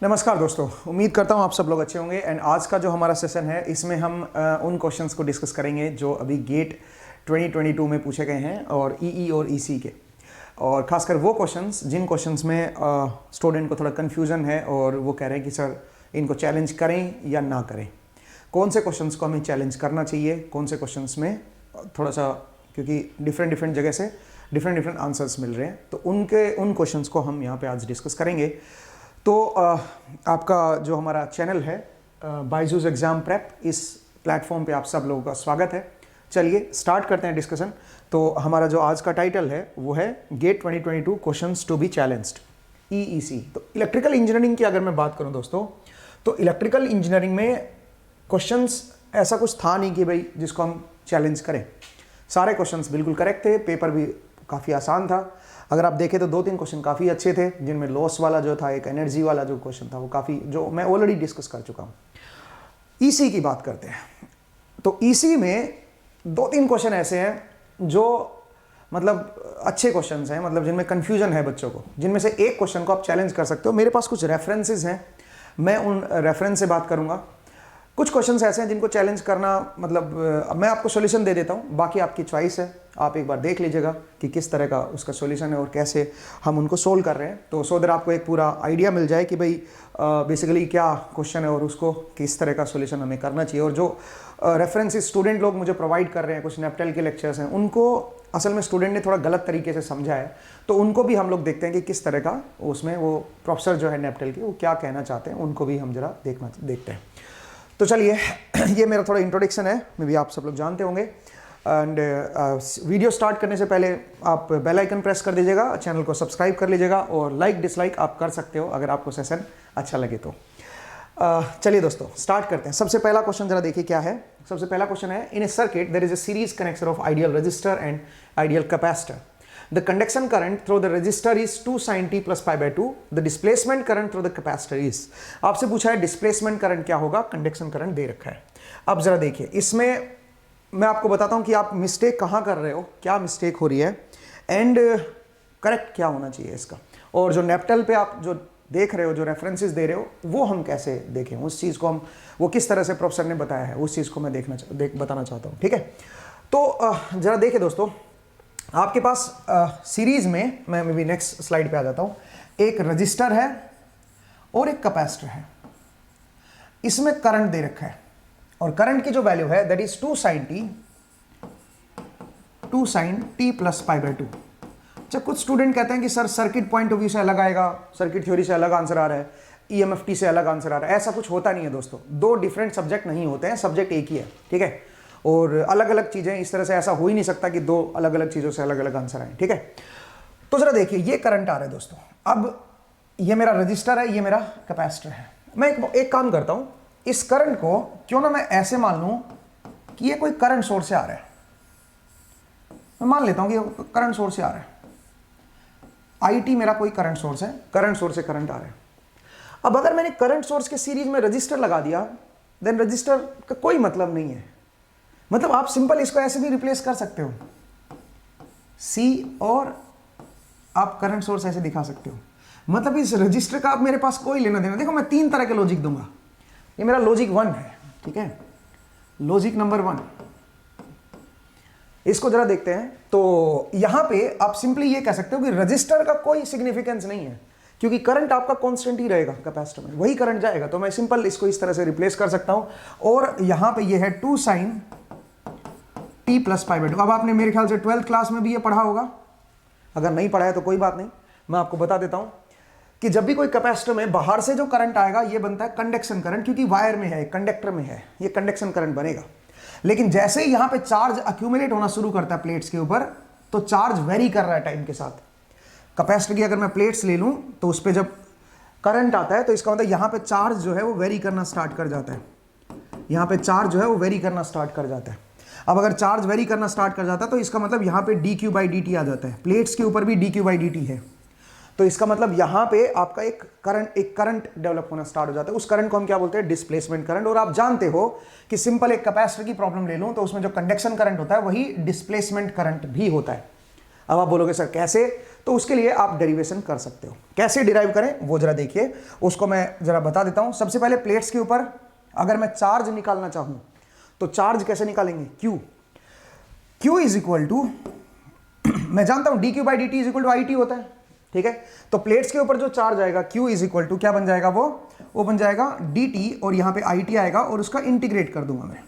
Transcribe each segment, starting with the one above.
नमस्कार दोस्तों, उम्मीद करता हूँ आप सब लोग अच्छे होंगे। एंड आज का जो हमारा सेशन है इसमें हम उन क्वेश्चंस को डिस्कस करेंगे जो अभी गेट 2022 में पूछे गए हैं और ईई और ईसी के, और खासकर वो क्वेश्चंस जिन क्वेश्चंस में स्टूडेंट को थोड़ा कन्फ्यूजन है और वो कह रहे हैं कि सर इनको चैलेंज करें या ना करें, कौन से क्वेश्चंस को हमें चैलेंज करना चाहिए, कौन से क्वेश्चंस में थोड़ा सा, क्योंकि डिफरेंट जगह से डिफरेंट आंसर्स मिल रहे हैं, तो उन क्वेश्चंस को हम यहाँ पे आज डिस्कस करेंगे। तो आपका जो हमारा चैनल है बायजूस एग्ज़ाम प्रेप, इस प्लेटफॉर्म पे आप सब लोगों का स्वागत है। चलिए स्टार्ट करते हैं डिस्कशन। तो हमारा जो आज का टाइटल है वो है GATE 2022 questions to be challenged EEC. तो इलेक्ट्रिकल इंजीनियरिंग की अगर मैं बात करूं दोस्तों, तो इलेक्ट्रिकल इंजीनियरिंग में क्वेश्चंस ऐसा कुछ था नहीं कि भाई जिसको हम चैलेंज करें। सारे क्वेश्चंस बिल्कुल करेक्ट थे, पेपर भी काफ़ी आसान था। अगर आप देखें तो 2-3 क्वेश्चन काफ़ी अच्छे थे, जिनमें लॉस वाला जो था, एक एनर्जी वाला जो क्वेश्चन था वो काफ़ी, जो मैं ऑलरेडी डिस्कस कर चुका हूँ। ईसी की बात करते हैं। तो ईसी में 2-3 क्वेश्चन ऐसे हैं जो मतलब अच्छे क्वेश्चंस हैं, मतलब जिनमें कन्फ्यूजन है बच्चों को, जिनमें से एक क्वेश्चन को आप चैलेंज कर सकते हो। मेरे पास कुछ रेफरेंसेस हैं, मैं उन रेफरेंस से बात करूँगा। कुछ क्वेश्चंस ऐसे हैं जिनको चैलेंज करना, मतलब मैं आपको सॉल्यूशन दे देता हूँ, बाकी आपकी चॉइस है। आप एक बार देख लीजिएगा कि किस तरह का उसका सॉल्यूशन है और कैसे हम उनको सोल्व कर रहे हैं। तो सो दैट आपको एक पूरा आइडिया मिल जाए कि भाई बेसिकली क्या क्वेश्चन है और उसको किस तरह का सॉल्यूशन हमें करना चाहिए। और जो रेफरेंसेस स्टूडेंट लोग मुझे प्रोवाइड कर रहे हैं, कुछ नेप्टेल के लेक्चर्स हैं, उनको असल में स्टूडेंट ने थोड़ा गलत तरीके से समझा है, तो उनको भी हम लोग देखते हैं कि किस तरह का उसमें वो प्रोफेसर जो है नेप्टेल के, वो क्या कहना चाहते हैं, उनको भी हम जरा देखते हैं। तो चलिए ये मेरा थोड़ा इंट्रोडक्शन है, मे भी आप सब लोग जानते होंगे। एंड वीडियो स्टार्ट करने से पहले आप बेल आइकन प्रेस कर दीजिएगा, चैनल को सब्सक्राइब कर लीजिएगा और लाइक डिसलाइक आप कर सकते हो अगर आपको सेशन अच्छा लगे तो। चलिए दोस्तों स्टार्ट करते हैं। सबसे पहला क्वेश्चन जरा देखिए क्या है। सबसे पहला क्वेश्चन है, in a circuit there is a series connection of ideal resistor and ideal capacitor. The conduction current through the resistor is 2 sin t plus pi by 2. The displacement current through the capacitor is. आपसे पूछा है displacement current क्या होगा, conduction current दे रखा है। अब जरा देखिए, इसमें मैं आपको बताता हूं कि आप मिस्टेक कहां कर रहे हो, क्या मिस्टेक हो रही है एंड करेक्ट क्या होना चाहिए इसका। और जो नेप्टल पे आप जो देख रहे हो, जो रेफरेंसेस दे रहे हो, वो हम कैसे देखें, उस चीज़ को हम, वो किस तरह से प्रोफेसर ने बताया है, उस चीज़ को मैं बताना चाहता हूँ। ठीक है, तो जरा देखिए दोस्तों, आपके पास सीरीज में, मैं भी नेक्स्ट स्लाइड पे आ जाता हूं, एक रजिस्टर है और एक कैपेसिटर है। इसमें करंट दे रखा है और करंट की जो वैल्यू है that is 2 sin t plus pi by 2। जब कुछ स्टूडेंट कहते हैं कि sir circuit point of view से अलग आएगा, सर्किट थ्योरी से अलग आंसर आ रहा है, ईएमएफटी से अलग आंसर आ रहा है, ऐसा कुछ होता नहीं है दोस्तों। 2 डिफरेंट सब्जेक्ट नहीं होते हैं, सब्जेक्ट एक ही है। ठीक है, और अलग अलग चीजें, इस तरह से ऐसा हो ही नहीं सकता कि 2 अलग अलग चीजों से अलग अलग आंसर आए। ठीक है, तो जरा देखिए ये करंट आ रहा है दोस्तों। अब ये मेरा रजिस्टर है, ये मेरा कैपेसिटर है। मैं एक काम करता हूं, इस करंट को क्यों ना मैं ऐसे मान लूं कि ये कोई करंट सोर्स से आ रहा है। मैं मान लेता हूं कि ये करंट सोर्स से आ रहा है, आईटी मेरा कोई करंट सोर्स है, करंट सोर्स से करंट आ रहा है। अब अगर मैंने करंट सोर्स के सीरीज में रजिस्टर लगा दिया, देन रजिस्टर का कोई मतलब नहीं है। मतलब आप सिंपल इसको ऐसे भी रिप्लेस कर सकते हो, सी और आप करंट सोर्स ऐसे दिखा सकते हो। मतलब इस रजिस्टर का आप मेरे पास कोई लेना देना। देखो मैं 3 तरह के लॉजिक दूंगा, ये मेरा लॉजिक 1 है। ठीक है, लॉजिक नंबर 1, इसको जरा देखते हैं। तो यहां पे आप सिंपली ये कह सकते हो कि रजिस्टर का कोई सिग्निफिकेंस नहीं है, क्योंकि करंट आपका कांस्टेंट ही रहेगा, कैपेसिटर में वही करंट जाएगा। तो मैं सिंपल इसको इस तरह से रिप्लेस कर सकता हूं। और यहां पे ये है 2 sin t plus pi by 2। अब आपने मेरे ख्याल से 12th क्लास में भी ये पढ़ा होगा, अगर नहीं पढ़ा है तो कोई बात नहीं, मैं आपको बता देता हूं कि जब भी कोई कैपेसिटर में बाहर से जो करंट आएगा ये बनता है कंडक्शन करंट, क्योंकि वायर में है, कंडक्टर में है, ये कंडक्शन करंट बनेगा। लेकिन जैसे ही यहां पे चार्ज अक्यूमुलेट होना शुरू करता है प्लेट्स के ऊपर, तो चार्ज वेरी कर रहा है टाइम के साथ। कैपेसिटर की अगर मैं प्लेट्स ले लूं तो उस पर जब करंट आता है तो इसका मतलब यहां पे चार्ज जो है वो वेरी करना स्टार्ट कर जाता है, यहां पे चार्ज जो है वो वेरी करना स्टार्ट कर जाता है। अब अगर चार्ज वेरी करना स्टार्ट कर जाता है तो इसका मतलब यहां पे dq/dt आ जाता है, प्लेट्स के ऊपर भी dq/dt है। तो इसका मतलब यहां पे आपका एक करंट डेवलप होना स्टार्ट हो जाता है। उस करंट को हम क्या बोलते हैं, डिस्प्लेसमेंट करंट। और आप जानते हो कि सिंपल एक कैपेसिटर की प्रॉब्लम ले लूं तो उसमें जो कंडक्शन करंट होता है वही डिस्प्लेसमेंट करंट भी होता है। अब आप बोलोगे सर कैसे, तो उसके लिए आप डेरिवेशन कर सकते हो। कैसे डिराइव करें वो जरा देखिए, उसको मैं जरा बता देता हूं। सबसे पहले प्लेट्स के ऊपर अगर मैं चार्ज निकालना चाहूं तो चार्ज कैसे निकालेंगे, Q इज इक्वल टू, मैं जानता हूं dq by dt is equal to IT होता है, ठीक है। तो प्लेट्स के ऊपर जो चार्ज आएगा Q इज इक्वल टू क्या बन जाएगा, वो बन जाएगा dt, और यहां पे IT आएगा और उसका इंटीग्रेट कर दूंगा मैं।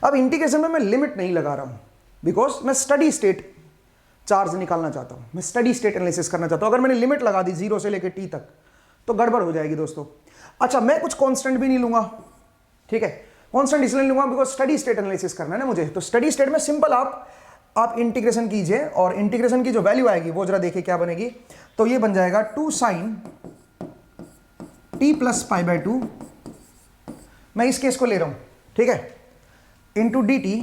अब इंटीग्रेशन में मैं लिमिट नहीं लगा रहा हूं, बिकॉज मैं स्टडी स्टेट चार्ज निकालना चाहता हूं, मैं स्टडी स्टेट एनालिसिस करना चाहता हूं। अगर मैंने लिमिट लगा दी 0 से लेकर t तक तो गड़बड़ हो जाएगी दोस्तों। अच्छा, मैं कुछ कांस्टेंट भी नहीं लूंगा, ठीक है। कांस्टेंट इसलिए लूंगा बिकॉज स्टडी स्टेट एनालिसिस करना है ना मुझे। तो स्टडी स्टेट में सिंपल आप इंटीग्रेशन कीजिए, और इंटीग्रेशन की जो वैल्यू आएगी वो जरा देखिए क्या बनेगी। तो ये बन जाएगा 2 sin t प्लस π/2, मैं इस केस को ले रहा हूं, ठीक है, इंटू dt,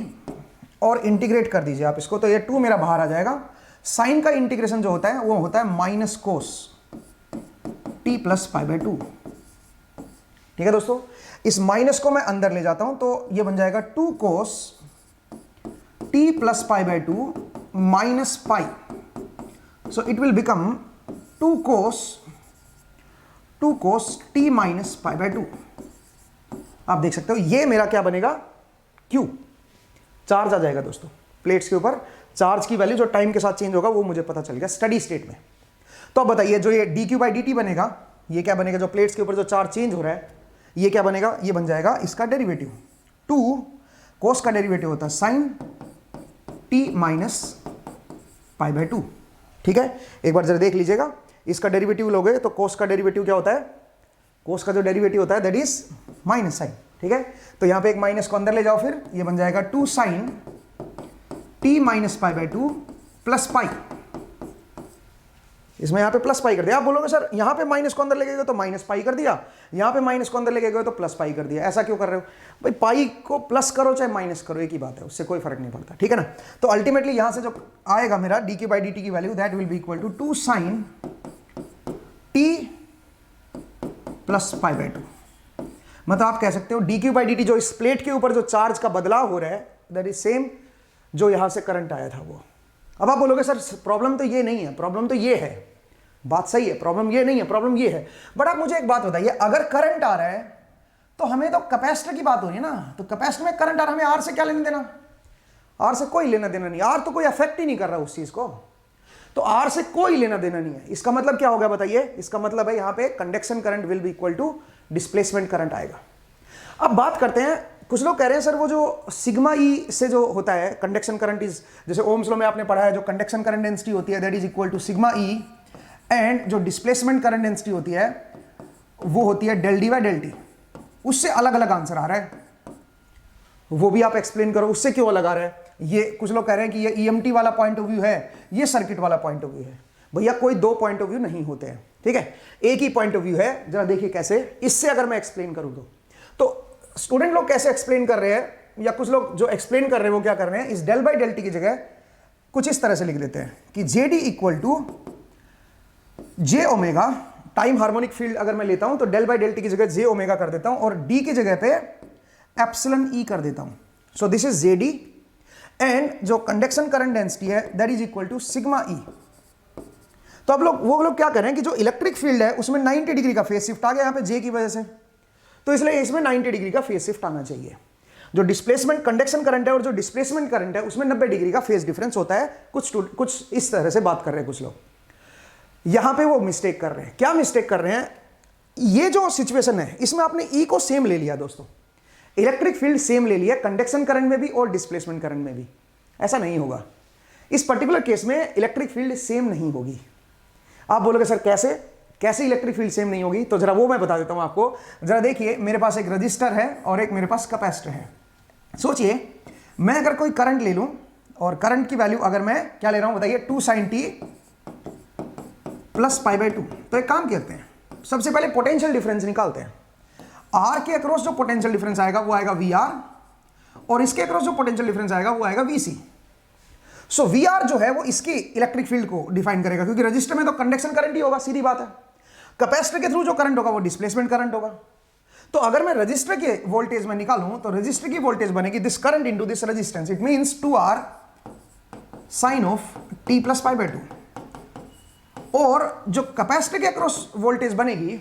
और इंटीग्रेट कर दीजिए आप इसको, तो ये 2 मेरा बाहर आ जाएगा। साइन का इंटीग्रेशन जो होता है वो होता है माइनस कोस t प्लस π/2, ठीक है दोस्तों। इस माइनस को मैं अंदर ले जाता हूं, तो ये बन जाएगा 2 cos t plus π/2 minus pi, so it will become 2 cos t minus π/2। आप देख सकते हो ये मेरा क्या बनेगा, Q, चार्ज आ जाएगा दोस्तों। प्लेट्स के ऊपर चार्ज की वैल्यू जो टाइम के साथ चेंज होगा वो मुझे पता चल गया स्टडी स्टेट में। तो अब बताइए जो ये dq बाई dt बनेगा, ये क्या बनेगा, जो प्लेट्स के ऊपर जो चार्ज चेंज हो रहा है ये क्या बनेगा, ये बन जाएगा इसका डेरिवेटिव। 2 cos का डेरिवेटिव होता है साइन t माइनस π/2, ठीक है। एक बार जरा देख लीजिएगा, इसका डेरिवेटिव लोगे तो cos का डेरिवेटिव क्या होता है, cos का जो डेरिवेटिव होता है दैट इज माइनस साइन, ठीक है। तो यहां पे एक माइनस को अंदर ले जाओ, फिर ये बन जाएगा 2 sin t minus π/2 plus pi, इसमें यहां पे प्लस पाई कर दिया। आप बोलोगे सर यहां पे माइनस को अंदर ले गए तो माइनस पाई कर दिया, यहां पे माइनस को अंदर ले गए तो प्लस पाई कर दिया, ऐसा क्यों कर रहे हो भाई। पाई को प्लस करो चाहे माइनस करो एक ही बात है, उससे कोई फर्क नहीं पड़ता, ठीक है ना। तो अल्टीमेटली यहां से जो आएगा मेरा dq बाई dt की value that will be equal to 2 sin t plus π/2। मतलब आप कह सकते हो dq बाई dt जो इस प्लेट के ऊपर जो चार्ज का बदलाव हो रहा है दैट इज सेम जो यहां से करंट आया था वो। अब आप बोलोगे सर प्रॉब्लम तो ये नहीं है, प्रॉब्लम तो ये है, बात सही है, प्रॉब्लम ये नहीं है, प्रॉब्लम ये है। बट आप मुझे एक बात बताइए, अगर करंट आ रहा है तो हमें तो कैपेसिटर की बात हो रही है ना, तो कैपेसिटर में करंट आ रहा है, हमें आर से क्या लेना देना, आर से कोई लेना देना नहीं, आर तो कोई अफेक्ट ही नहीं कर रहा उस चीज को, तो आर से कोई लेना देना नहीं है। इसका मतलब क्या होगा बताइए, इसका मतलब है यहां पे conduction current will be equal to displacement current आएगा। अब बात करते हैं, कुछ लोग कह रहे हैं सर वो जो सिग्मा ई से जो होता है कंडक्शन करंट इज, जैसे ओम्स लॉ में आपने पढ़ा है जो कंडक्शन करंट डेंसिटी होती है that is equal to sigma E, and जो डिस्प्लेसमेंट करंट डेंसिटी होती है वो होती है del D by del T. उससे अलग अलग आंसर आ रहा है, वो भी आप एक्सप्लेन करो उससे क्यों अलग आ रहा है। ये कुछ लोग कह रहे हैं कि ये ईएमटी वाला पॉइंट ऑफ व्यू है, ये सर्किट वाला पॉइंट ऑफ व्यू है। भैया कोई दो पॉइंट ऑफ व्यू नहीं होते हैं, ठीक है, एक ही पॉइंट ऑफ व्यू है। जरा देखिए कैसे, इससे अगर मैं एक्सप्लेन करूं तो स्टूडेंट लोग कैसे एक्सप्लेन कर रहे हैं, या कुछ लोग जो एक्सप्लेन कर रहे हैं वो क्या कर रहे हैं, इस डेल बाई डेल टी की जगह कुछ इस तरह से लिख देते हैं कि J D equal to J omega, time harmonic field अगर मैं लेता हूं तो डेल बाई डेल टी की जगह जे ओमेगा कर देता हूं और डी की जगह पे एप्सिलॉन ई कर देता हूं। So this is J D, and जो कंडक्शन करंट डेंसिटी है that is equal to sigma E. तो अब वो लोग क्या कर रहे हैं कि जो इलेक्ट्रिक फील्ड है उसमें 90 डिग्री का फेज शिफ्ट आ गया यहां पे जे की वजह से, तो इसलिए इसमें 90 डिग्री का फेज शिफ्ट आना चाहिए। जो डिस्प्लेसमेंट कंडक्शन करंट है और जो डिस्प्लेसमेंट करंट है उसमें 90 डिग्री का फेज डिफरेंस होता है। कुछ इस तरह से बात कर रहे हैं कुछ लोग, यहां पे वो मिस्टेक कर रहे हैं। क्या मिस्टेक कर रहे हैं, ये जो सिचुएशन है इसमें आपने ई को सेम ले लिया दोस्तों, इलेक्ट्रिक फील्ड सेम ले लिया कंडक्शन करंट में भी और डिस्प्लेसमेंट करंट में भी। ऐसा नहीं होगा, इस पर्टिकुलर केस में इलेक्ट्रिक फील्ड सेम नहीं होगी। आप बोलोगे सर कैसे इलेक्ट्रिक फील्ड सेम नहीं होगी, तो जरा वो मैं बता देता हूं आपको। जरा देखिए, मेरे पास एक रजिस्टर है और एक मेरे पास कैपेसिटर है। सोचिए मैं अगर कोई करंट ले लूं और करंट की वैल्यू अगर मैं क्या ले रहा हूं बताइए, 2 sin t प्लस π/2। तो एक काम करते हैं, सबसे पहले पोटेंशियल डिफरेंस निकालते हैं। आर के अक्रॉस जो पोटेंशियल डिफरेंस आएगा वो आएगा वी आर, और इसके अक्रॉस जो पोटेंशियल डिफरेंस आएगा वो आएगा V C. So we are जो है वो इसकी इलेक्ट्रिक फील्ड को डिफाइन करेगा, क्योंकि रजिस्टर में तो कंडक्शन करंट ही होगा, सीधी बात है। कैपेसिटर के थ्रू जो करंट होगा वो डिस्प्लेसमेंट करंट होगा। तो अगर मैं रजिस्टर के वोल्टेज में निकालूं तो रजिस्टर की वोल्टेज बनेगी this current into this resistance, it means 2R sine of T plus pi by 2। और जो कैपेसिटर के अक्रॉस वोल्टेज बनेगी,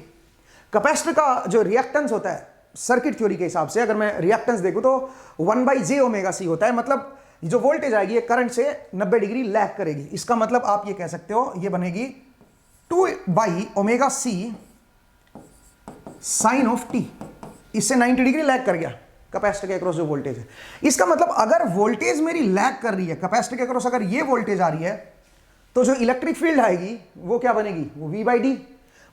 कैपेसिटर का जो रिएक्टेंस होता है सर्किट थ्योरी के हिसाब से, अगर मैं रिएक्टेंस देखूं तो 1/j ओमेगा सी होता है। मतलब जो वोल्टेज आएगी ये करंट से 90 डिग्री लैग करेगी। इसका मतलब आप ये कह सकते हो ये बनेगी 2/ओमेगा सी साइन ऑफ टी। इससे 90 डिग्री लैग कर गया कैपेसिटर के अक्रॉस जो वोल्टेज है। इसका मतलब अगर वोल्टेज मेरी लैग कर रही है कैपेसिटर के अक्रॉस, अगर ये वोल्टेज आ रही है तो जो इलेक्ट्रिक फील्ड आएगी वो क्या बनेगी, वो V/D।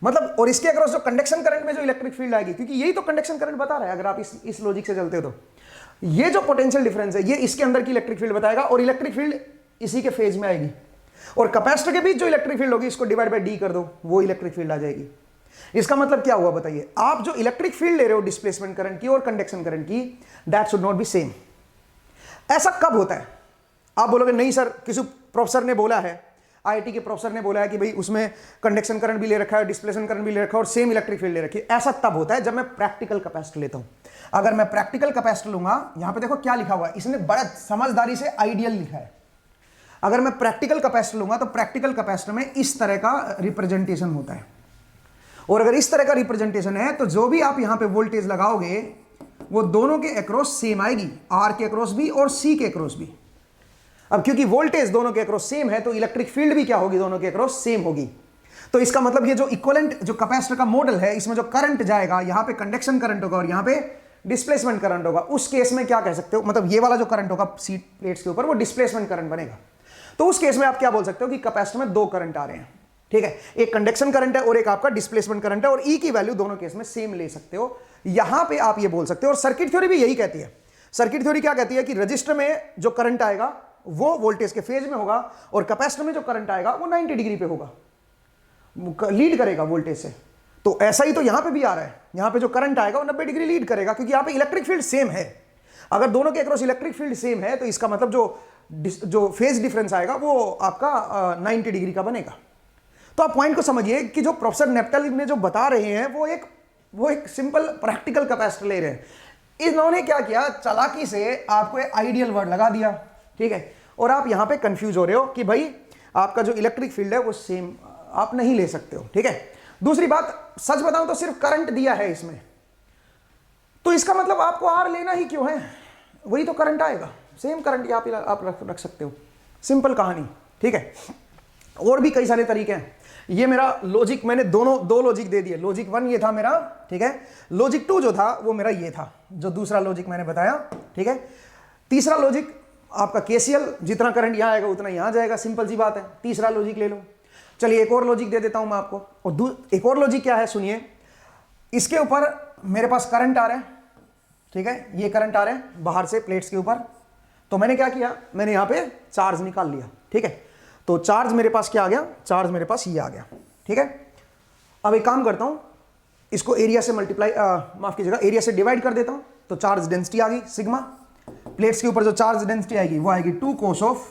मतलब और इसके अक्रॉस जो कंडक्शन करंट में जो इलेक्ट्रिक फील्ड आएगी, क्योंकि यही तो कंडक्शन करंट बता रहा है, अगर आप इस लॉजिक से चलते हो तो ये जो पोटेंशियल डिफरेंस है ये इसके अंदर की इलेक्ट्रिक फील्ड बताएगा, और इलेक्ट्रिक फील्ड इसी के फेज में आएगी। और कैपेसिटर के बीच जो इलेक्ट्रिक फील्ड होगी इसको डिवाइड बाय डी कर दो, वो इलेक्ट्रिक फील्ड आ जाएगी। इसका मतलब क्या हुआ बताइए, आप जो इलेक्ट्रिक फील्ड ले रहे हो डिस्प्लेसमेंट करंट की और कंडक्शन करंट की, that should not be same. ऐसा कब होता है? आप बोलोगे नहीं सर, किसी प्रोफेसर ने बोला है, आईआईटी के प्रोफेसर ने बोला है कि भाई उसमें कंडक्शन करंट भी ले रखा है, डिस्प्लेसमेंट करंट भी ले रखा है और सेम इलेक्ट्रिक फील्ड ले रखी है। ऐसा तब होता है जब मैं प्रैक्टिकल कैपेसिटर लेता हूं। अगर मैं प्रैक्टिकल कैपेसिटर लूंगा, यहां पे देखो क्या लिखा हुआ है, इसने बड़ा समझदारी से आइडियल लिखा है। अगर मैं प्रैक्टिकल कैपेसिटर लूंगा तो प्रैक्टिकल कैपेसिटर में इस तरह का रिप्रेजेंटेशन होता है, और अगर इस तरह का रिप्रेजेंटेशन है तो जो भी आप यहां पे वोल्टेज लगाओगे वो दोनों के अक्रॉस सेम आएगी, आर के अक्रॉस भी और सी के अक्रॉस भी। अब क्योंकि वोल्टेज दोनों के अक्रॉस सेम है तो इलेक्ट्रिक फील्ड भी क्या होगी, दोनों के अक्रॉस सेम होगी। तो इसका मतलब ये जो इक्विवेलेंट जो कैपेसिटर का मॉडल है, इसमें जो करंट जाएगा, यहां पे कंडक्शन करंट होगा और यहां पे डिस्प्लेसमेंट करंट होगा। उस केस में क्या कह सकते हो, मतलब ये वाला जो करंट होगा सीट प्लेट्स के ऊपर वो डिस्प्लेसमेंट करंट बनेगा। तो उस केस में आप क्या बोल सकते हो कि कैपेसिटर में दो करंट आ रहे हैं, ठीक है, एक कंडक्शन करंट है और एक आपका डिस्प्लेसमेंट करंट है, और ई की वैल्यू दोनों केस में सेम ले सकते हो। यहां पे आप ये बोल सकते हो, और सर्किट थ्योरी भी यही कहती है। सर्किट थ्योरी क्या कहती है कि रजिस्टर में जो करंट आएगा वो वोल्टेज के फेज में होगा, और कैपेसिटर में जो करंट आएगा वो 90 डिग्री पे होगा, लीड करेगा वोल्टेज से। तो ऐसा ही तो यहां पे भी आ रहा है, यहां पे जो करंट आएगा वो 90 डिग्री लीड करेगा, क्योंकि यहां पे इलेक्ट्रिक फील्ड सेम है। अगर दोनों के अक्रॉस इलेक्ट्रिक फील्ड सेम है तो इसका मतलब जो फेज डिफरेंस आएगा वो आपका 90 डिग्री का बनेगा। तो आप पॉइंट को समझिए कि जो प्रोफेसर नेप्टल ने जो बता रहे हैं वो एक सिंपल प्रैक्टिकल कैपेसिटर ले रहे हैं। इन्होंने क्या किया, चालाकी से आपको एक आइडियल वर्ड लगा दिया, ठीक है, और आप यहां पे कंफ्यूज हो रहे हो कि भाई आपका जो इलेक्ट्रिक फील्ड है वो सेम आप नहीं ले सकते हो, ठीक है। दूसरी बात, सच बताऊं तो सिर्फ करंट दिया है इसमें, तो इसका मतलब आपको आर लेना ही क्यों है, वही तो करंट आएगा, सेम करंट आप रख सकते हो। सिंपल कहानी, ठीक है। और भी कई सारे तरीके हैं। ये मेरा लॉजिक, मैंने दो लॉजिक दे दिए। लॉजिक 1 ये था मेरा, ठीक है। लॉजिक 2 जो था वो मेरा ये था, जो दूसरा लॉजिक मैंने बताया, ठीक है। तीसरा लॉजिक आपका केसीएल, जितना करंट यहां आएगा उतना यहां जाएगा, सिंपल सी बात है। तीसरा लॉजिक ले लो। चलिए एक और लॉजिक दे देता हूं मैं आपको, और एक और लॉजिक क्या है सुनिए। इसके ऊपर मेरे पास करंट आ रहा है, ठीक है, ये करंट आ रहे हैं बाहर से प्लेट्स के ऊपर। तो मैंने क्या किया, मैंने यहां पे चार्ज निकाल लिया, ठीक है। तो चार्ज मेरे पास क्या आ गया, चार्ज मेरे पास ये आ गया, ठीक है। अब एक काम करता हूं, इसको एरिया से मल्टीप्लाई, माफ कीजिएगा, एरिया से डिवाइड कर देता हूं। तो चार्ज डेंसिटी आ गई सिग्मा। प्लेट्स के ऊपर जो चार्ज डेंसिटी आएगी वो आएगी 2 cos of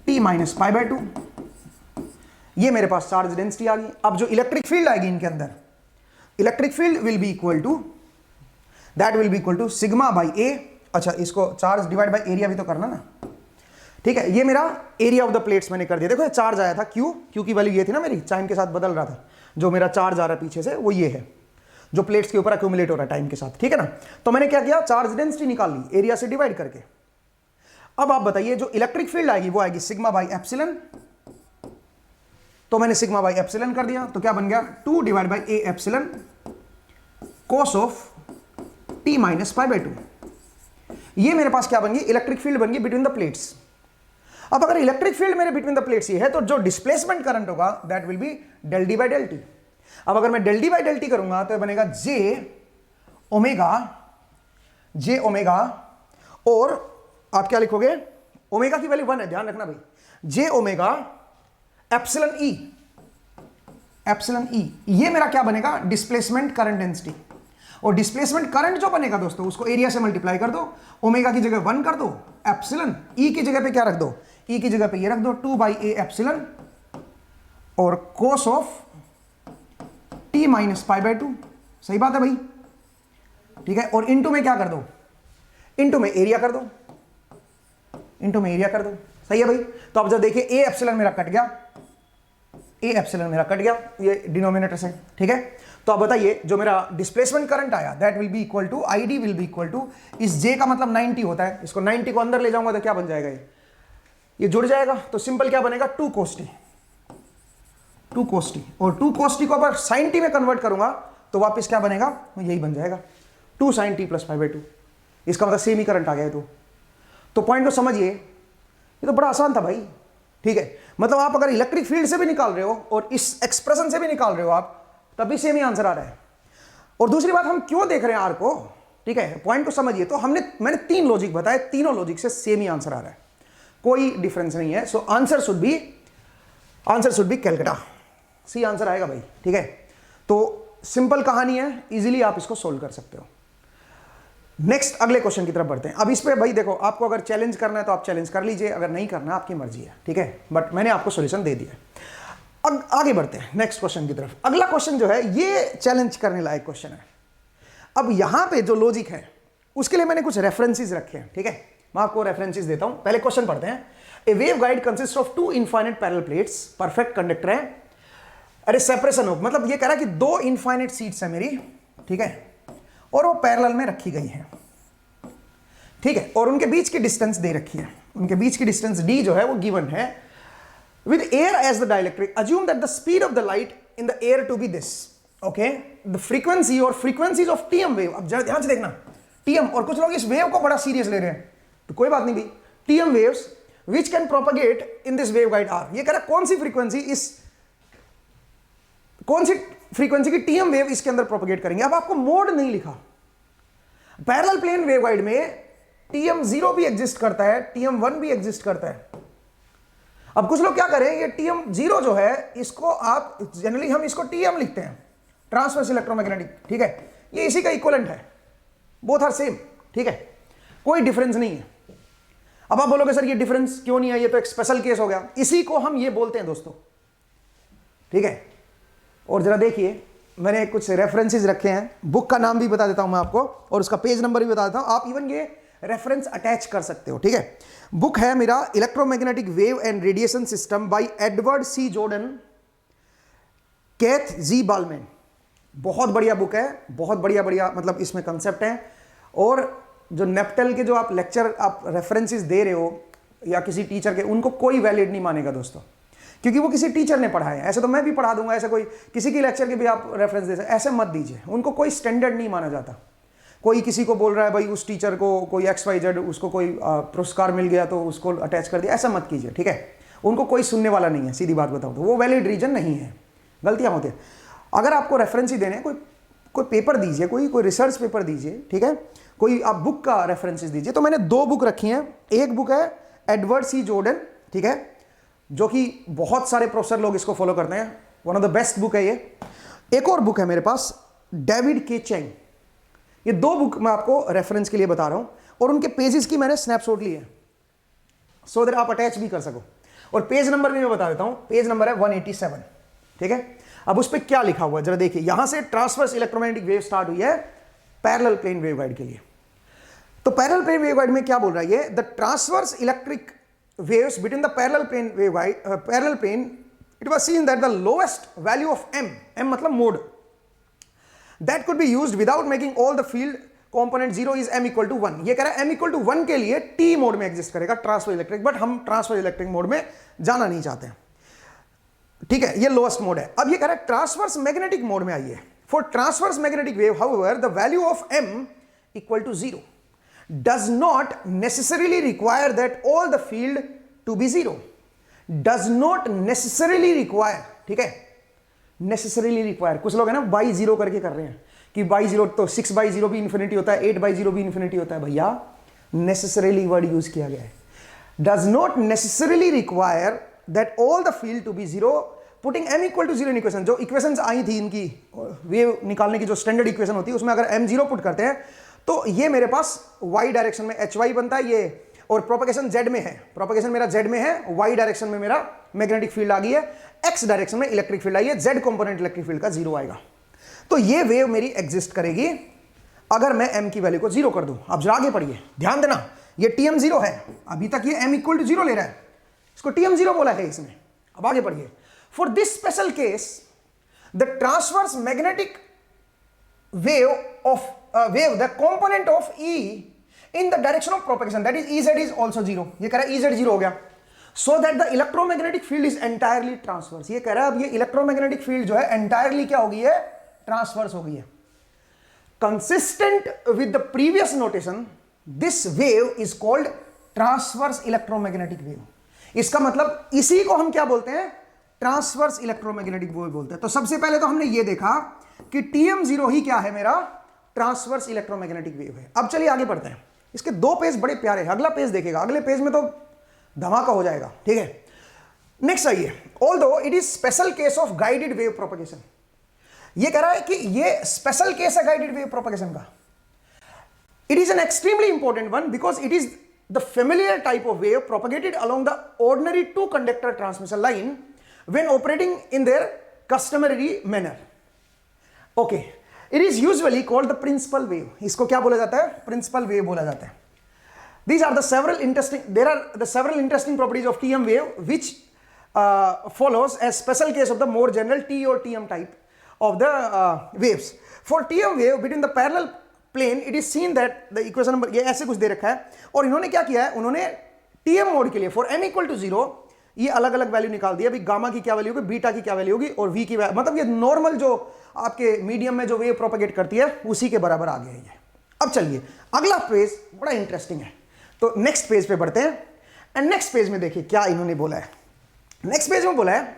t minus pi by 2। ये मेरे पास चार्ज डेंसिटी आ गई। अब जो इलेक्ट्रिक फील्ड आएगी इनके अंदर, electric field will be equal to sigma by A. अच्छा, इसको चार्ज डिवाइड बाई एरिया भी तो करना ना, ठीक है। ये मेरा एरिया ऑफ द प्लेट्स मैंने कर दिया। देखो ये चार्ज आया था, क्यू की वैल्यू ये थी ना मेरी, टाइम के साथ बदल रहा था। जो मेरा चार्ज आ रहा है पीछे से वो ये है, जो प्लेट्स के ऊपर एक्यूमुलेट हो रहा है टाइम के साथ, ठीक है ना। तो मैंने क्या किया, चार्ज डेंसिटी निकाल ली एरिया से डिवाइड करके। अब आप बताइए जो इलेक्ट्रिक फील्ड आएगी वो आएगी सिग्मा बाई एप्सिलन। तो मैंने सिग्मा बाई एप्सिलन कर दिया, तो क्या बन गया, 2 divide by A epsilon cos of t minus pi by 2। ये मेरे पास क्या बन गई, इलेक्ट्रिक फील्ड बन गई बिटवीन द प्लेट्स। अब अगर इलेक्ट्रिक फील्ड मेरे बिटवीन द प्लेट्स ये है, तो जो डिस्प्लेसमेंट करंट होगा that will be del D by del T. अब अगर मैं del D by del T करूंगा तो बनेगा जे ओमेगा, और आप क्या लिखोगे, ओमेगा की वैल्यू 1 है, ध्यान रखना भाई, जे ओमेगा एप्सिलन ई। ये मेरा क्या बनेगा, डिस्प्लेसमेंट करंट डेंसिटी। और डिस्प्लेसमेंट करंट जो बनेगा दोस्तों, उसको एरिया से मल्टीप्लाई कर दो, ओमेगा की जगह 1 कर दो, एप्सिलन ई की जगह पे क्या रख दो, ई की जगह पे ये रख दो 2 बाई ए एप्सिलन, और cos of T minus pi by 2। सही बात है भाई, ठीक है। और इनटू में क्या कर दो, इनटू में एरिया कर दो, सही है भाई। तो अब जब देखिए ए एप्सिलॉन मेरा कट गया, ए एप्सिलॉन मेरा कट गया ये डिनोमिनेटर से, ठीक है। तो अब बताइए जो मेरा डिस्प्लेसमेंट करंट आया that will be equal to ID will be equal to, इस जे का मतलब 90 होता है, इसको 90 को अंदर ले जाऊंगा तो क्या बन जाएगा, ये जुड़ जाएगा। तो सिंपल क्या बनेगा, 2 cos t, 2 cos t, और 2 cos t को अगर sin t में कन्वर्ट करूंगा तो वापस क्या बनेगा, यही बन जाएगा 2 sin t प्लस 5/2। इसका मतलब सेम ही करंट आ गया है। तो पॉइंट को समझिए, ये तो बड़ा आसान था भाई, ठीक है। मतलब आप अगर इलेक्ट्रिक फील्ड से भी निकाल रहे हो और इस एक्सप्रेशन से भी निकाल रहे हो आप, तभी सेम ही आंसर आ रहा है। और दूसरी बात, हम क्यों देख रहे हैं आर को, ठीक है, पॉइंट को समझिए। तो मैंने 3 लॉजिक बताए, तीनों लॉजिक से सेम ही आंसर आ रहा है, कोई डिफरेंस नहीं है। सो आंसर शुड बी कैलकाटा, सी आंसर आएगा भाई, ठीक है। तो सिंपल कहानी है, इजीली आप इसको सोल्व कर सकते हो। नेक्स्ट अगले क्वेश्चन की तरफ बढ़ते हैं। अब इस पे भाई देखो, आपको अगर चैलेंज करना है तो आप चैलेंज कर लीजिए, अगर नहीं करना आपकी मर्जी है, ठीक है, बट मैंने आपको सॉल्यूशन दे दिया है। अब आगे बढ़ते हैं नेक्स्ट क्वेश्चन की तरफ। अगला क्वेश्चन जो है ये चैलेंज करने लायक क्वेश्चन है। अब यहां पे जो लॉजिक है उसके लिए मैंने कुछ रेफरेंसेस रखे हैं, ठीक है, मैं आपको रेफरेंसेस देता हूं। पहले क्वेश्चन पढ़ते हैं। A wave guide consist of 2 infinite parallel plates, perfect conductor है। अरे सेपरेशन ऑफ, मतलब ये कह रहा है कि 2 इनफाइनाइट शीट्स है मेरी, ठीक है, और वो पैरेलल में रखी गई है, ठीक है, और उनके बीच की डिस्टेंस दे रखी है। उनके बीच की डिस्टेंस d जो है वो गिवन है। With air as the dielectric, assume that the speed of the light in the air to be this, okay, the frequency और फ्रीक्वेंसीज ऑफ टीएम वेव। अब जरा ध्यान से देखना, टीएम, और कुछ लोग इस वेव को बड़ा सीरियस ले रहे हैं, तो कोई बात नहीं भाई, TM waves which can propagate in this waveguide are. ये कह रहा है कौन सी फ्रीक्वेंसी की टीएम वेव इसके अंदर प्रोपगेट करेंगे। अब आपको मोड नहीं लिखा। पैरेलल प्लेन वेवगाइड में TM0 भी एग्जिस्ट करता है, TM1 भी एग्जिस्ट करता है। अब कुछ लोग क्या करें, ये TM0 जो है इसको आप जनरली हम इसको TM लिखते हैं, ट्रांसवर्स इलेक्ट्रोमैग्नेटिक, ठीक है, ये इसी का इक्विवेलेंट है, बोथ आर सेम, ठीक है, कोई डिफरेंस नहीं है। अब आप बोलोगे सर ये डिफरेंस क्यों नहीं है, ये तो एक स्पेशल केस हो गया, इसी को हम ये बोलते हैं दोस्तों, ठीक है। और जरा देखिए, मैंने कुछ रेफरेंसेस रखे हैं, बुक का नाम भी बता देता हूं मैं आपको और उसका पेज नंबर भी बता देता हूं, आप इवन ये रेफरेंस अटैच कर सकते हो, ठीक है। बुक है मेरा electromagnetic wave and radiation system by Edward C Jordan, Keith G Balmain. बहुत बढ़िया बुक है, बहुत बढ़िया मतलब इसमें कंसेप्ट है। और जो नेप्टल के जो आप लेक्चर आप रेफरेंसेस दे रहे हो या किसी टीचर के, उनको कोई वैलिड नहीं मानेगा दोस्तों, क्योंकि वो किसी टीचर ने पढ़ाया है। ऐसे तो मैं भी पढ़ा दूंगा, ऐसे कोई किसी की लेक्चर के भी आप रेफरेंस दे सकते, ऐसे मत दीजिए, उनको कोई स्टैंडर्ड नहीं माना जाता। कोई किसी को बोल रहा है भाई उस टीचर को कोई XYZ उसको कोई पुरस्कार मिल गया तो उसको अटैच कर दिया, ऐसा मत कीजिए, ठीक है। उनको कोई सुनने वाला नहीं है, सीधी बात बताऊं तो वो वैलिड रीजन नहीं है, गलतियां होती हैं। अगर आपको रेफरेंस ही देने, कोई पेपर दीजिए, कोई रिसर्च पेपर दीजिए, ठीक है, कोई आप बुक का रेफरेंसेस दीजिए। तो मैंने 2 बुक रखी हैं। एक बुक है एडवर्ड सी जॉर्डन, ठीक है, जो कि बहुत सारे प्रोफेसर लोग इसको फॉलो करते हैं, one of the best book है ये। एक और बुक है मेरे पास, डेविड के चैंग। ये 2 बुक मैं आपको रेफरेंस के लिए बता रहा हूं और उनके पेजेस की मैंने स्नैपशॉट ली है सो दैट आप अटैच भी कर सको। और पेज नंबर भी मैं बता देता हूं, पेज नंबर है 187, ठीक है। अब उस पर क्या लिखा हुआ है जरा देखिए। यहां से ट्रांसवर्स इलेक्ट्रोमैग्नेटिक वेव स्टार्ट हुई है पैरेलल प्लेन वेवगाइड के लिए। तो पैरेलल प्लेन वेवगाइड में क्या बोल रहा है ये, the transverse electric waves between the parallel plane, it was seen that the lowest value of m मतलब mode, that could be used without making all the field component 0 is m equal to 1। ये कह रहा है m equal to 1 के लिए t mode में exist करेगा transfer electric, but हम ट्रांसफर इलेक्ट्रिक मोड में जाना नहीं चाहते हैं, ठीक है, ये लोएस्ट मोड है। अब ये कह रहा है ट्रांसवर्स मैग्नेटिक मोड में आइए। For transverse magnetic wave however the value of m equal to 0 does not necessarily require that all the field to be 0, does not necessarily require, ठीक है, necessarily require। कुछ लोग है ना by 0 करके कर रहे हैं कि by 0 तो 6/0 भी इंफिनिटी होता है, 8/0 भी इंफिनिटी होता है। भैया necessarily वर्ड यूज किया गया है, does not necessarily require that all the field to be 0, putting m equal to 0 in equation, जो इक्वेशंस आई थी इनकी वेव निकालने की जो स्टैंडर्ड इक्वेशन होती है, उसमें अगर m0 पुट करते हैं तो ये मेरे पास y डायरेक्शन में hy बनता है ये, और प्रोपगेशन z में है, प्रोपगेशन मेरा z में है, y डायरेक्शन में मेरा मैग्नेटिक फील्ड आ गई है, x डायरेक्शन में इलेक्ट्रिक फील्ड आई है, z कंपोनेंट इलेक्ट्रिक फील्ड का 0 आएगा। तो ये वेव मेरी एग्जिस्ट करेगी अगर मैं m की वैल्यू को 0 कर दूं। अब जरा आगे पढ़िए, ध्यान देना, ये TM0 है, अभी तक ये m equal to 0 ले रहा है, इसको TM0 बोला है इसमें। अब आगे पढ़िए, for this special case the transverse magnetic wave of wave the component of E in the direction of propagation that is EZ is also 0। ये कह रहा है EZ 0 हो गया, so that the electromagnetic field is entirely transverse. ये कह रहा है अब ये इलेक्ट्रोमैग्नेटिक फील्ड जो है एंटायरली क्या हो गई है, ट्रांसवर्स हो गई है। Consistent with the previous notation this wave is called transverse electromagnetic wave. इसका मतलब इसी को हम क्या बोलते हैं, ट्रांसवर्स इलेक्ट्रोमैग्नेटिक वेव बोलते हैं। तो सबसे पहले तो हमने ये देखा कि TM0 ही क्या है, मेरा ट्रांसवर्स इलेक्ट्रोमैग्नेटिक वेव है। अब चलिए आगे बढ़ते हैं। इसके 2 पेज बड़े प्यारे हैं, अगला पेज देखेगा, अगले पेज में तो धमाका हो जाएगा, ठीक है। नेक्स्ट आइए, although it is special case of guided wave propagation. ये कह रहा है कि ये स्पेशल केस है गाइडेड वेव प्रोपगेशन का। It is an extremely important one because it is the familiar type of wave propagated along the ordinary 2 conductor transmission line when operating in their customary manner. Okay, it is usually called the principal wave. इसको क्या बोला जाता है, principal wave बोला जाता है। These are the several interesting, there are the several interesting properties of TM wave which follows as special case of the more general T or TM type of the waves. For TM wave between the parallel plane it is seen that the equation number ये ऐसे कुछ दे रखा है, और इन्होंने क्या किया है, उन्होंने TM मोड के लिए for n equal to 0 ये अलग अलग वैल्यू निकाल दिया। अभी गामा की क्या वैल्यू होगी, बीटा की क्या वैल्यू होगी, और V की मतलब ये नॉर्मल जो आपके मीडियम में जो वेव प्रोपगेट करती है उसी के बराबर आ गया है ये। अब चलिए अगला पेज बड़ा इंटरेस्टिंग है, तो नेक्स्ट पेज पे बढ़ते हैं। एंड नेक्स्ट पेज में देखिए क्या इन्होंने बोला है। नेक्स्ट पेज में बोला है,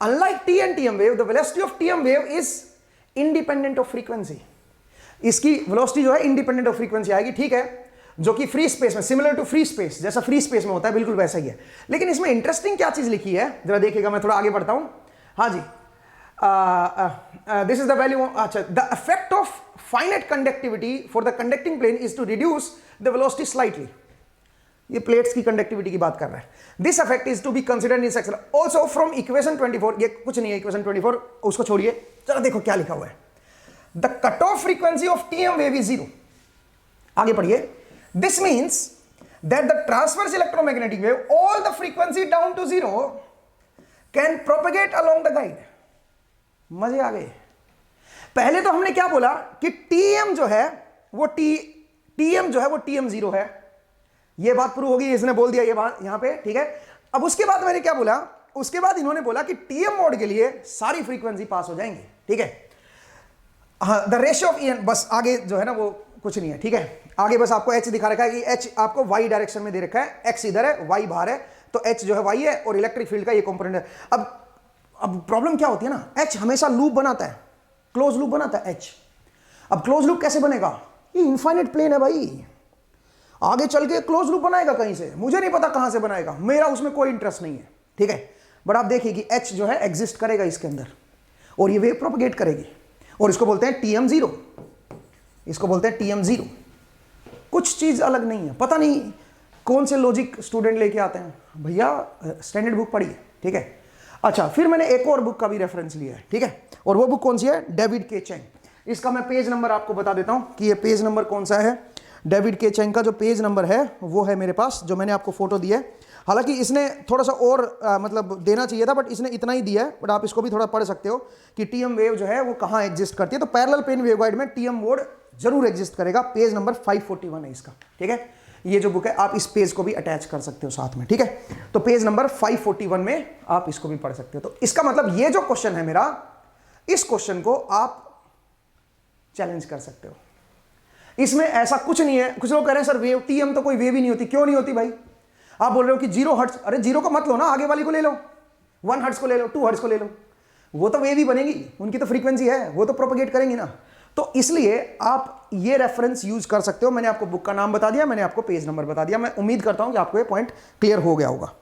unlike T and TM wave the velocity of TM wave is independent of frequency. इसकी वेलोसिटी जो है इंडिपेंडेंट ऑफ फ्रीक्वेंसी आएगी, ठीक है, जो कि फ्री स्पेस में सिमिलर टू फ्री स्पेस, जैसा फ्री स्पेस में होता है बिल्कुल वैसा ही है। लेकिन इसमें इंटरेस्टिंग क्या चीज लिखी है जरा देखिएगा, मैं थोड़ा आगे बढ़ता हूं। हाँ जी, दिस इज द वैल्यू, अच्छा, the effect of finite conductivity for the conducting plane is to reduce the velocity slightly. ये प्लेट्स की कंडक्टिविटी की बात कर रहा है। This effect is to be considered in section also from equation 24। ये कुछ नहीं है इक्वेशन 24, उसको छोड़िए, चलो देखो क्या लिखा हुआ है। The cut off frequency of TM wave is 0। आगे पढ़िए, this means that the transverse electromagnetic wave all the frequency down to 0 can propagate along the guide. मजे आ गए। पहले तो हमने क्या बोला कि TM जो है वो TM जो है वो TM0 है, ये बात प्रूव होगी, इसने बोल दिया ये बात यहां पे, ठीक है। अब उसके बाद मैंने क्या बोला, उसके बाद इन्होंने बोला कि TM मोड के लिए सारी फ्रीक्वेंसी पास हो जाएंगी, ठीक है। हाँ, द रेशियो ऑफ EN, बस आगे जो है ना वो कुछ नहीं है, ठीक है। आगे बस आपको H दिखा रखा है कि H आपको Y डायरेक्शन में दे रखा है, X इधर है, Y बाहर है, तो H जो है Y है और इलेक्ट्रिक फील्ड का ये कंपोनेंट है। अब प्रॉब्लम क्या होती है ना, H हमेशा लूप बनाता है, क्लोज लूप बनाता है H। अब क्लोज लूप कैसे बनेगा, ये इनफाइनाइट प्लेन है भाई, आगे चल के क्लोज लूप बनाएगा कहीं से, मुझे नहीं पता कहां से बनाएगा, मेरा उसमें कोई इंटरेस्ट नहीं है, ठीक है। बट आप देखिए कि H जो है एग्जिस्ट करेगा इसके अंदर, और ये वेव प्रोपगेट करेगी, और इसको बोलते हैं TM0, इसको बोलते हैं TM0। कुछ चीज अलग नहीं है, पता नहीं कौन से लॉजिक स्टूडेंट लेके आते हैं, भैया स्टैंडर्ड बुक पढ़िए, ठीक है। अच्छा, फिर मैंने एक और बुक का भी रेफरेंस लिया है, ठीक है, और वो बुक कौन सी है, डेविड के चैंग। इसका मैं पेज नंबर आपको बता देता हूं कि ये पेज नंबर कौन सा है। डेविड के चैंग का जो पेज नंबर है वो है मेरे पास, जो मैंने आपको फोटो दी है। हालांकि इसने थोड़ा सा और मतलब देना चाहिए था, बट इसने इतना ही दिया है, बट आप इसको भी थोड़ा पढ़ सकते हो कि TM वेव जो है वो कहाँ एग्जिस्ट करती है। तो पैरेलल प्लेन वेवगाइड में TM मोड जरूर एग्जिस्ट करेगा। पेज नंबर 541 है इसका, ठीक है। ये जो बुक है आप इस पेज को भी अटैच कर सकते हो साथ में, ठीक है। तो पेज नंबर 541 में आप इसको भी पढ़ सकते हो। तो इसका मतलब ये जो क्वेश्चन है मेरा, इस क्वेश्चन को आप चैलेंज कर सकते हो। इसमें ऐसा कुछ नहीं है। कुछ लोग कह रहे हैं सर वेव TM तो कोई वेव ही नहीं होती, क्यों नहीं होती भाई? आप बोल रहे हो कि 0 हर्ट्ज, अरे 0 को मत लो ना, आगे वाली को ले लो, 1 हर्ट्ज को ले लो, 2 हर्ट्ज को ले लो, वो तो वेव ही बनेगी, उनकी तो फ्रीक्वेंसी है, वो तो प्रोपगेट करेंगी ना। तो इसलिए आप ये रेफरेंस यूज कर सकते हो। मैंने आपको बुक का नाम बता दिया, मैंने आपको पेज नंबर बता दिया। मैं उम्मीद करता हूं कि आपको ये पॉइंट क्लियर हो गया होगा।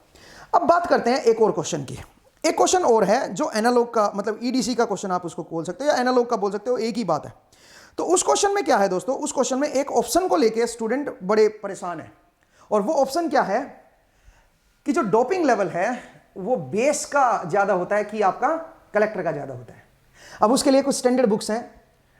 अब बात करते हैं एक और क्वेश्चन की। एक क्वेश्चन और है जो एनालॉग का, मतलब EDC का क्वेश्चन आप उसको बोल सकते हो या एनालॉग का बोल सकते हो, एक ही बात है। तो उस क्वेश्चन में क्या है दोस्तों, उस क्वेश्चन में एक ऑप्शन को लेके स्टूडेंट बड़े परेशान है, और वो ऑप्शन क्या है कि जो डोपिंग लेवल है वो बेस का ज्यादा होता है कि आपका कलेक्टर का ज्यादा होता है। अब उसके लिए कुछ स्टैंडर्ड बुक्स हैं,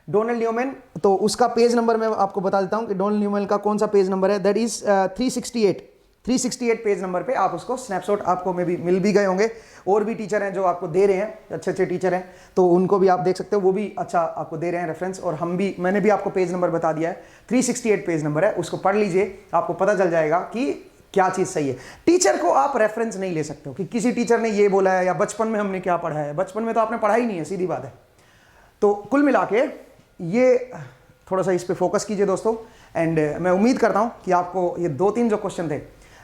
डोनाल्ड न्यूमैन, तो उसका पेज नंबर मैं आपको बता देता हूं कि डोनाल्ड न्यूमैन का कौन सा पेज नंबर है, दैट इज 368। 368 पेज नंबर पे आप उसको स्नैपशॉट आपको में भी मिल भी गए होंगे। और भी टीचर हैं जो आपको दे रहे हैं, अच्छे अच्छे टीचर हैं, तो उनको भी आप देख सकते हो, वो भी अच्छा आपको दे रहे हैं रेफरेंस। और हम भी, मैंने भी आपको पेज नंबर बता दिया है, 368 पेज नंबर है, उसको पढ़ लीजिए, आपको पता चल जाएगा कि क्या चीज़ सही है। टीचर को आप रेफरेंस नहीं ले सकते हो कि किसी टीचर ने ये बोला है या बचपन में हमने क्या पढ़ा है। बचपन में तो आपने पढ़ा ही नहीं है, सीधी बात है। तो कुल मिला के ये थोड़ा सा इस पे फोकस कीजिए दोस्तों। एंड मैं उम्मीद करता हूँ कि आपको ये 2-3 जो क्वेश्चन थे,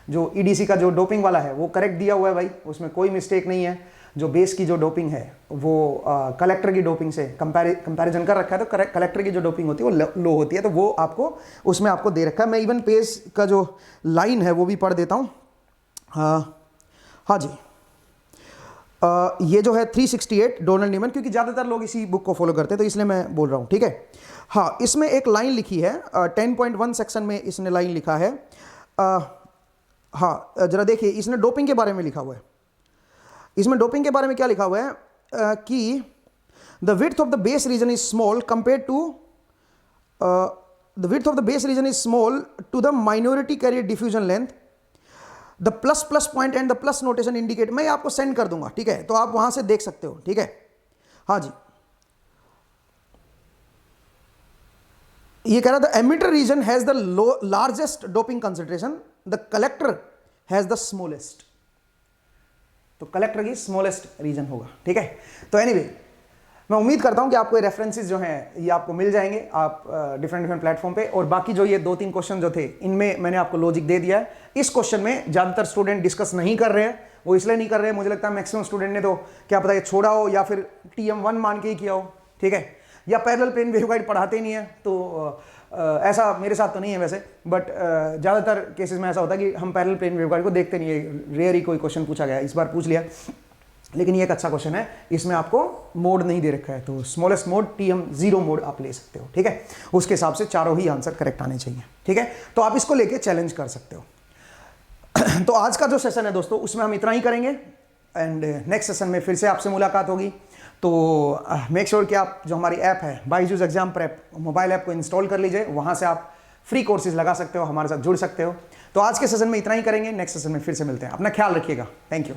जो ईडीसी का जो डोपिंग वाला है वो करेक्ट दिया हुआ है भाई, उसमें कोई मिस्टेक नहीं है। जो बेस की जो डोपिंग है वो कलेक्टर की डोपिंग से कंपैरिजन कर रखा है, तो कलेक्टर की जो डोपिंग होती है वो लो होती है, तो वो आपको उसमें आपको दे रखा है। मैं इवन पेज का जो लाइन है वो भी पढ़ देता हूँ। हाँ जी, ये जो है 368 डोनाल्ड नीमन, क्योंकि ज़्यादातर लोग इसी बुक को फॉलो करते हैं तो इसलिए मैं बोल रहा हूँ, ठीक है। हाँ, इसमें एक लाइन लिखी है 10.1 सेक्शन में, इसने लाइन लिखा है, हाँ जरा देखिए, इसने डोपिंग के बारे में लिखा हुआ है। इसमें डोपिंग के बारे में क्या लिखा हुआ है कि the width of the base region is small compare to the width of the base region is small to the minority carrier diffusion length, the plus point and the plus notation indicate. मैं आपको send कर दूंगा, ठीक है, तो आप वहां से देख सकते हो, ठीक है। हाँ जी, ये कह रहा था emitter region has the largest doping concentration, the collector has the smallest. तो कलेक्टर की स्मॉलेस्ट रीजन होगा, ठीक है। तो एनीवे, मैं उम्मीद करता हूं कि आपको ये रेफरेंसेस जो हैं ये आपको मिल जाएंगे आप डिफरेंट प्लेटफॉर्म पे। और बाकी जो ये 2-3 क्वेश्चन जो थे, इनमें मैंने आपको लॉजिक दे दिया है। इस क्वेश्चन में ज़्यादातर स्टूडेंट डिस्कस नहीं कर रहे हैं, वो इसलिए नहीं कर रहे हैं, मुझे लगता है मैक्सिमम स्टूडेंट ने तो क्या पता ये छोड़ा हो या फिर TM1 मान के ही किया हो, ठीक है, या पैरेलल प्लेन वेवगाइड पढ़ाते नहीं है। तो ऐसा मेरे साथ तो नहीं है वैसे, बट ज़्यादातर केसेस में ऐसा होता है कि हम पैरेलल प्लेन वेवगाइड को देखते नहीं है, रेयर ही कोई क्वेश्चन पूछा गया, इस बार पूछ लिया। लेकिन ये एक अच्छा क्वेश्चन है, इसमें आपको मोड नहीं दे रखा है, तो स्मॉलेस्ट मोड TM0 मोड आप ले सकते हो, ठीक है। उसके हिसाब से चारों ही आंसर करेक्ट आने चाहिए, ठीक है। तो आप इसको लेके चैलेंज कर सकते हो। तो आज का जो सेशन है दोस्तों, उसमें हम इतना ही करेंगे, एंड नेक्स्ट सेशन में फिर से आपसे मुलाकात होगी। तो मेक श्योर कि आप जो हमारी ऐप है Byju's exam prep mobile app को इंस्टॉल कर लीजिए, वहाँ से आप फ्री कोर्सेज लगा सकते हो, हमारे साथ जुड़ सकते हो। तो आज के सेशन में इतना ही करेंगे, नेक्स्ट सेशन में फिर से मिलते हैं। अपना ख्याल रखिएगा, थैंक यू।